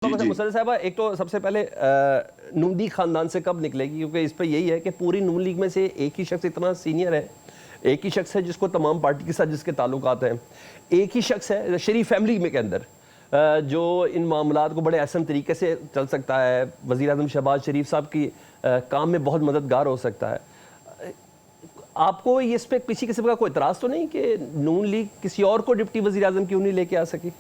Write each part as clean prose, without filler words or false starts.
مسرت صاحبہ ایک تو سب سے پہلے نون لیگ خاندان سے کب نکلے گی؟ کیونکہ اس پہ یہی ہے کہ پوری نون لیگ میں سے ایک ہی شخص اتنا سینئر ہے، ایک ہی شخص ہے جس کو تمام پارٹی کے ساتھ جس کے تعلقات ہیں، ایک ہی شخص ہے شریف فیملی میں کے اندر جو ان معاملات کو بڑے احسن طریقے سے چل سکتا ہے، وزیر اعظم شہباز شریف صاحب کی کام میں بہت مددگار ہو سکتا ہے۔ آپ کو اس پہ کسی قسم کا کوئی اعتراض تو نہیں کہ نون لیگ کسی اور کو ڈپٹی وزیر اعظم کیوں نہیں لے کے آ سکی؟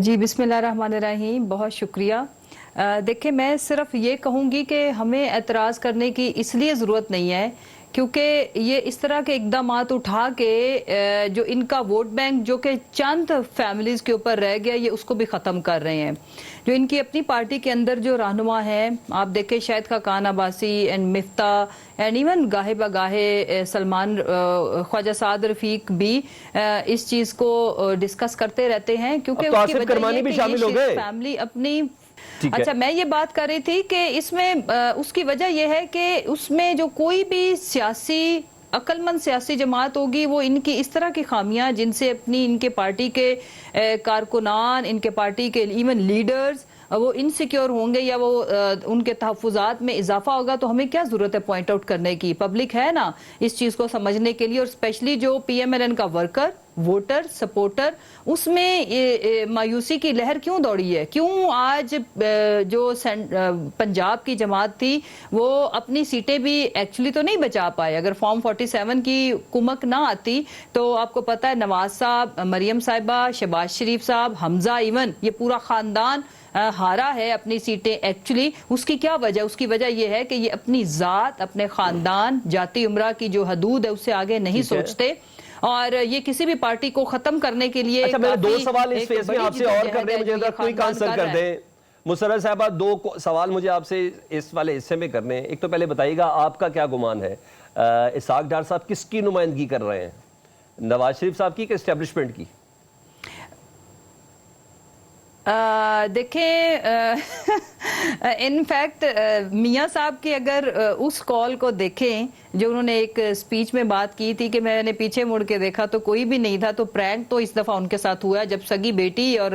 جی بسم اللہ الرحمن الرحیم، بہت شکریہ۔ دیکھیں میں صرف یہ کہوں گی کہ ہمیں اعتراض کرنے کی اس لیے ضرورت نہیں ہے کیونکہ یہ اس طرح کے اقدامات اٹھا کے جو ان کا ووٹ بینک جو کہ چند فیملیز کے اوپر رہ گیا، یہ اس کو بھی ختم کر رہے ہیں۔ جو ان کی اپنی پارٹی کے اندر جو رہنما ہیں، آپ دیکھیں Shahid Khaqan Abbasi and Miftah and even گاہے بگاہے Salman Khawaja Saad رفیق بھی اس چیز کو ڈسکس کرتے رہتے ہیں کیونکہ اس کی وجہ یہ کہ یہ فیملی اپنی اچھا میں یہ بات کر رہی تھی کہ اس میں اس کی وجہ یہ ہے کہ اس میں جو کوئی بھی سیاسی عقل مند سیاسی جماعت ہوگی وہ ان کی اس طرح کی خامیاں جن سے اپنی ان کے پارٹی کے کارکنان، ان کے پارٹی کے ایون لیڈرز وہ انسیکیور ہوں گے یا وہ ان کے تحفظات میں اضافہ ہوگا، تو ہمیں کیا ضرورت ہے پوائنٹ آؤٹ کرنے کی؟ پبلک ہے نا اس چیز کو سمجھنے کے لیے، اور اسپیشلی جو پی ایم ایل این کا ورکر، ووٹر، سپورٹر، اس میں مایوسی کی لہر کیوں دوڑی ہے؟ کیوں آج جو پنجاب کی جماعت تھی وہ اپنی سیٹیں بھی ایکچولی تو نہیں بچا پائے؟ اگر فارم 47 کی کمک نہ آتی تو آپ کو پتہ ہے نواز صاحب، مریم صاحبہ، شہباز شریف صاحب، حمزہ، ایون یہ پورا خاندان ہارا ہے اپنی سیٹیں۔ ایکچولی اس کی کیا وجہ؟ اس کی وجہ یہ ہے کہ یہ اپنی ذات، اپنے خاندان، جاتی امرہ کی جو حدود ہے اس سے آگے نہیں سوچتے، اور یہ کسی بھی پارٹی کو ختم کرنے کے لیے اچھا میں دو سوال اس فیس میں آپ سے اور کر رہے ہیں، مجھے کوئی آنسر کر دیں۔ مسرت صاحبہ دو سوال مجھے آپ سے اس والے حصے میں کرنے ہیں۔ ایک تو پہلے بتائیے گا آپ کا کیا گمان ہے، اسحاق ڈار صاحب کس کی نمائندگی کر رہے ہیں، نواز شریف صاحب کی کہ اسٹیبلشمنٹ کی؟ دیکھیں ان فیکٹ میاں صاحب کی اگر اس کال کو دیکھیں جو انہوں نے ایک سپیچ میں بات کی تھی کہ میں نے پیچھے مڑ کے دیکھا تو کوئی بھی نہیں تھا، تو پرینک تو اس دفعہ ان کے ساتھ ہوا ہے۔ جب سگی بیٹی اور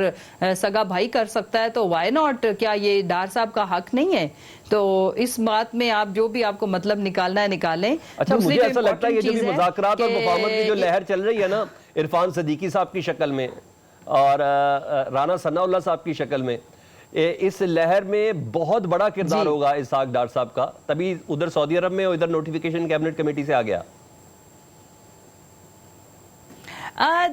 سگا بھائی کر سکتا ہے تو وائی ناٹ؟ کیا یہ ڈار صاحب کا حق نہیں ہے؟ تو اس بات میں آپ جو بھی آپ کو مطلب نکالنا ہے نکالیں۔ اچھا مجھے ایسا لگتا ہے یہ جو بھی مذاکرات اور مفاہمت کی جو لہر چل رہی ہے نا عرفان صدیقی صاحب کی شکل میں اور رانا ثناء اللہ صاحب کی شکل میں، اس لہر میں بہت بڑا کردار ہوگا اسحاق ڈار صاحب کا، تبھی ادھر سعودی عرب میں اور ادھر نوٹیفیکیشن کیبنٹ کمیٹی سے آ گیا۔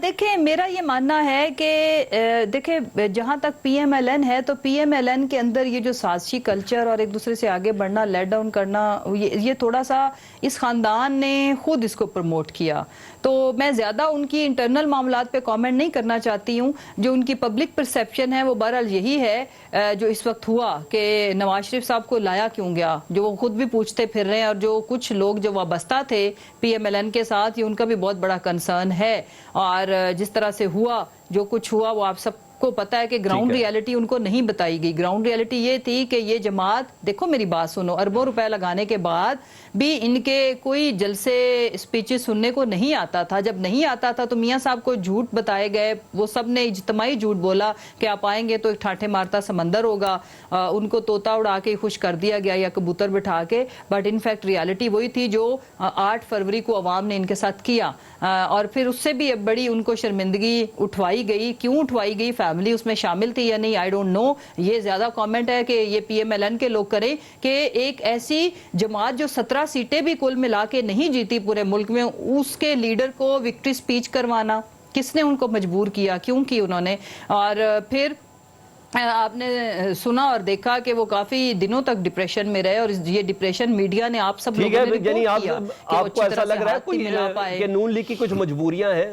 دیکھیں میرا یہ ماننا ہے کہ دیکھیں جہاں تک پی ایم ایل این ہے تو پی ایم ایل این کے اندر یہ جو سازشی کلچر اور ایک دوسرے سے آگے بڑھنا، لیٹ ڈاؤن کرنا، یہ تھوڑا سا اس خاندان نے خود اس کو پروموٹ کیا۔ تو میں زیادہ ان کی انٹرنل معاملات پہ کامنٹ نہیں کرنا چاہتی ہوں۔ جو ان کی پبلک پرسیپشن ہے وہ بہرحال یہی ہے جو اس وقت ہوا کہ نواز شریف صاحب کو لایا کیوں گیا، جو وہ خود بھی پوچھتے پھر رہے ہیں، اور جو کچھ لوگ جو وابستہ تھے پی ایم ایل این کے ساتھ یہ ان کا بھی بہت بڑا کنسرن ہے۔ اور جس طرح سے ہوا جو کچھ ہوا وہ آپ سب کو پتا ہے کہ گراؤنڈ ریالٹی ان کو نہیں بتائی گئی۔ گراؤنڈ ریالٹی یہ تھی کہ یہ جماعت، دیکھو میری بات سنو، اربوں روپے لگانے کے بعد بھی ان کے کوئی جلسے سپیچز سننے کو نہیں آتا تھا۔ جب نہیں آتا تھا تو میاں صاحب کو جھوٹ بتائے گئے، وہ سب نے اجتماعی جھوٹ بولا کہ آپ آئیں گے تو ایک ٹھاٹھے مارتا سمندر ہوگا، ان کو طوطا اڑا کے خوش کر دیا گیا یا کبوتر بٹھا کے، بٹ ان فیکٹ ریالٹی وہی تھی جو 8 فروری کو عوام نے ان کے ساتھ کیا، اور پھر اس سے بھی بڑی ان کو شرمندگی اٹھوائی گئی۔ کیوں اٹھوائی گئی؟ فیملی اس میں شامل تھی یا نہیں، آئی ڈونٹ نو۔ یہ زیادہ کامنٹ ہے کہ یہ پی ایم ایل این کے لوگ کریں کہ ایک ایسی جماعت جو 17 سیٹیں بھی کل ملا کے نہیں جیتی پورے ملک میں، اس کے لیڈر کو وکٹری سپیچ کروانا، کس نے ان کو مجبور کیا؟ کیوں کی انہوں نے؟ اور پھر آپ نے سنا اور دیکھا کہ وہ کافی دنوں تک ڈپریشن میں رہے، اور یہ ڈپریشن میڈیا نے آپ سب لوگوں نے رپورٹ کیا کہ وہ آپ کو ایسا لگ رہا ہے کہ نون لیگ کی کچھ مجبوریاں ہیں؟